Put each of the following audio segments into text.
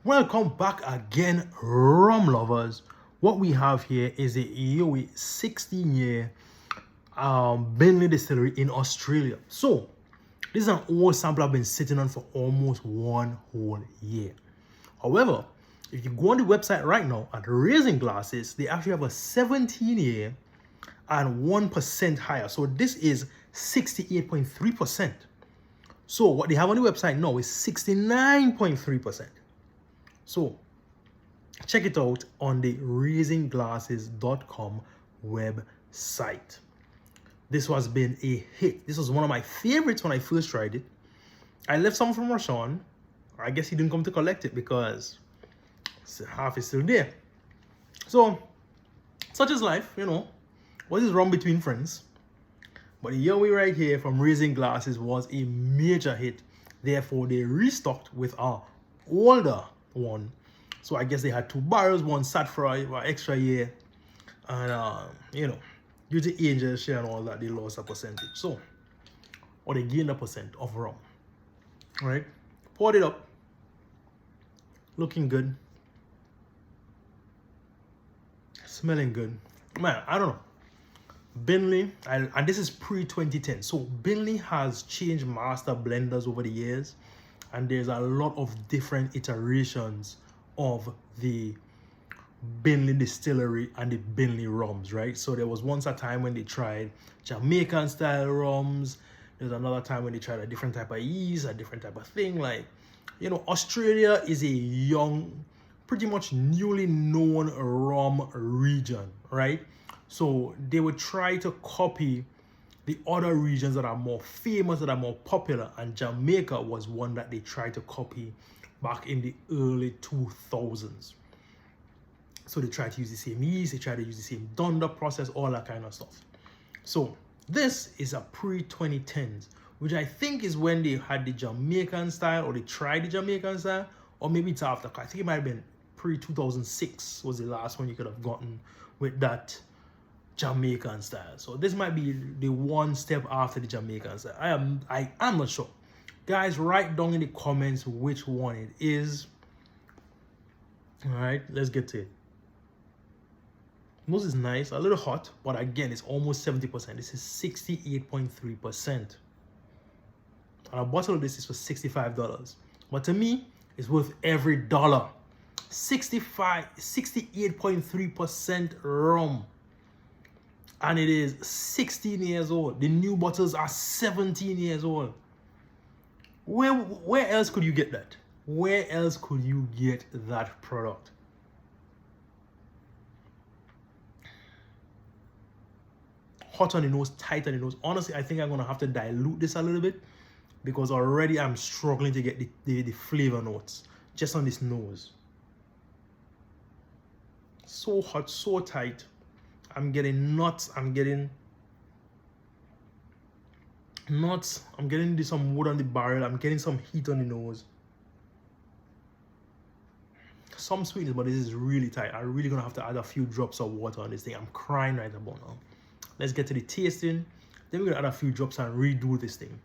Welcome back again, rum lovers. What we have here is a Yowie 16-year Beenleigh distillery in Australia. So this is an old sample I've been sitting on for almost one whole year. However, if you go on the website right now at Raising Glasses, they actually have a 17-year and 1% higher. So this is 68.3%. So what they have on the website now is 69.3%. So check it out on the raisingglasses.com website. This has been a hit. This was one of my favorites when I first tried it. I left some from Rashawn. I guess he didn't come to collect it because half is still there. So, such is life, you know. What is wrong between friends? But the Yowie right here from Raising Glasses was a major hit. Therefore, they restocked with our older one. So I guess they had 2 barrels. One sat for an extra year. And, you know, due to angel share and all that, they lost a percentage. So, or they gained a percent of rum. All right. Poured it up. Looking good. Smelling good. Man, I don't know. Beenleigh, and this is pre-2010. So Beenleigh has changed master blenders over the years. And there's a lot of different iterations of the Beenleigh distillery and the Beenleigh rums, right? So there was once a time when they tried Jamaican style rums. There's another time when they tried a different type of yeast, a different type of thing. Like, you know, Australia is a young, pretty much newly known rum region, right? So they would try to copy the other regions that are more famous, that are more popular, and Jamaica was one that they tried to copy back in the early 2000s. So they tried to use the same yeast, they tried to use the same dunder process, all that kind of stuff. So this is a pre-2010s, which I think is when they had the Jamaican style, or they tried the Jamaican style, or maybe it's after. I think it might have been pre-2006 was the last one you could have gotten with that Jamaican style. So this might be the one step after the Jamaican style. I am not sure. Guys, write down in the comments which one it is. All right, let's get to it. Nose is nice, a little hot, but again, it's almost 70%. This is 68.3%. And a bottle of this is for $65. But to me, it's worth every dollar. 68.3% rum. And it is 16 years old. The new bottles are 17 years old. Where else could you get that? Where else could you get that product? Hot on the nose, tight on the nose. Honestly, I think I'm gonna have to dilute this a little bit because already I'm struggling to get the flavor notes just on this nose. So hot, so tight. I'm getting nuts, I'm getting some wood on the barrel, I'm getting some heat on the nose. Some sweetness, but this is really tight. I'm really gonna have to add a few drops of water on this thing. I'm crying right about now. Let's get to the tasting. Then we're gonna add a few drops and redo this thing.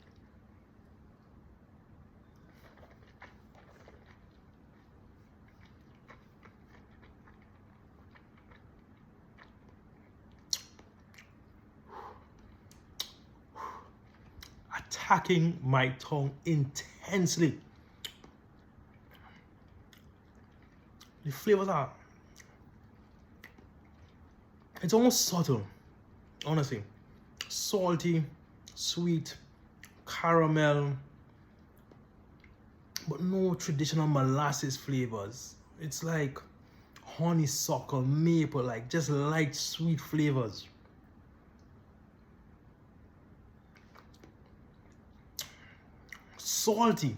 Attacking my tongue intensely. The flavors are, it's almost subtle, honestly. Salty, sweet, caramel, but no traditional molasses flavors. It's like honeysuckle, maple, like just light sweet flavors. Salty.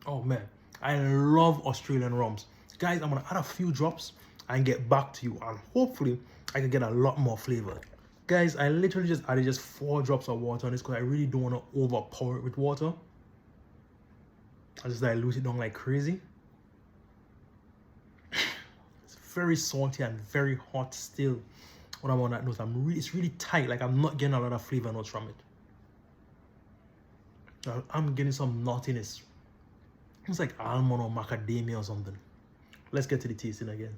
Oh man, I love Australian rums. Guys, I'm gonna add a few drops and get back to you, and hopefully I can get a lot more flavor. Guys, I literally just added just 4 drops of water on this because I really don't want to overpower it with water. I just dilute it down like crazy. It's very salty and very hot still when I'm on that note. It's really tight, like I'm not getting a lot of flavor notes from it. I'm getting some nuttiness. It's like almond or macadamia or something. Let's get to the tasting again.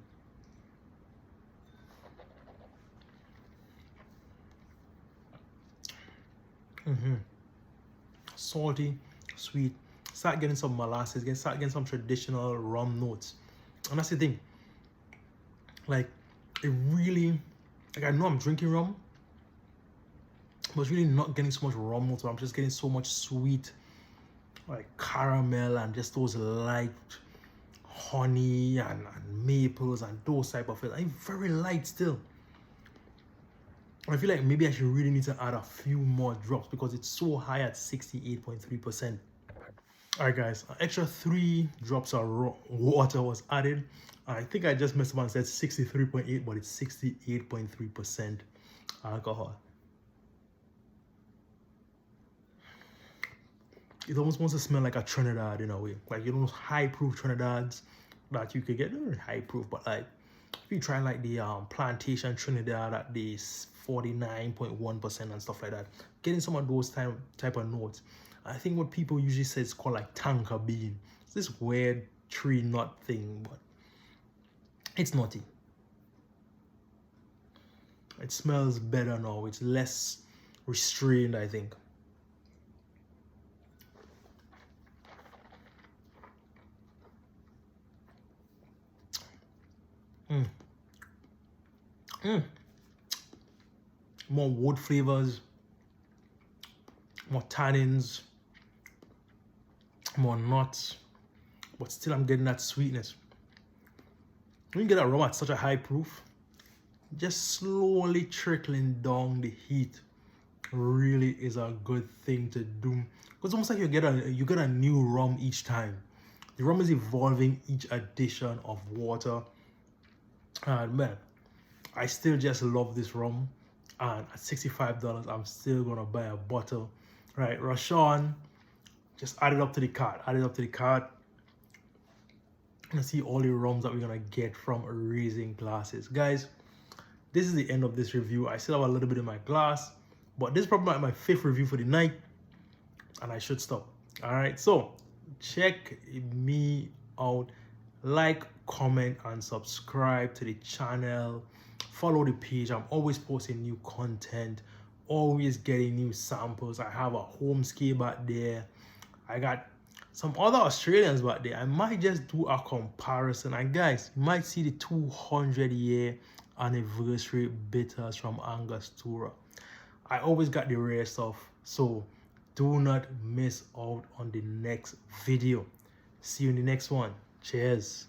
Salty, sweet. Start getting some molasses. Start getting some traditional rum notes. And that's the thing. Like, it really, like, I know I'm drinking rum, but it's really not getting so much rum notes. I'm just getting so much sweet, like caramel and just those light honey and maples and those type of things. I'm very light still. I feel like maybe I should really need to add a few more drops because it's so high at 68.3%. All right, guys, an extra 3 drops of water was added. I think I just messed up and said 63.8, but it's 68.3% alcohol. It almost wants to smell like a Trinidad in a way. Like, you know, those high proof Trinidad's that you could get. Not really high proof, but like if you try like the plantation Trinidad at the 49.1% and stuff like that, getting some of those type of notes. I think what people usually say is called like tonka bean. It's this weird tree nut thing, but it's nutty. It smells better now. It's less restrained, I think. More wood flavors, more tannins, more nuts, but still I'm getting that sweetness. When you get a rum at such a high proof, just slowly trickling down the heat really is a good thing to do. It's almost like you get a new rum each time. The rum is evolving each addition of water. And man, I still just love this rum. And at $65, I'm still gonna buy a bottle. Right, Rashawn, just add it up to the cart. Add it up to the cart. And see all the rums that we're gonna get from Raising Glasses. Guys, this is the end of this review. I still have a little bit in my glass, but this is probably my 5th review for the night, and I should stop. All right, so check me out. Like, comment, and subscribe to the channel. Follow the page. I'm always posting new content, always getting new samples. I have a homescape back there. I got some other Australians back there. I might just do a comparison. And guys, you might see the 200-year anniversary bitters from Angostura. I always got the rare stuff, so do not miss out on the next video. See you in the next one. Cheers.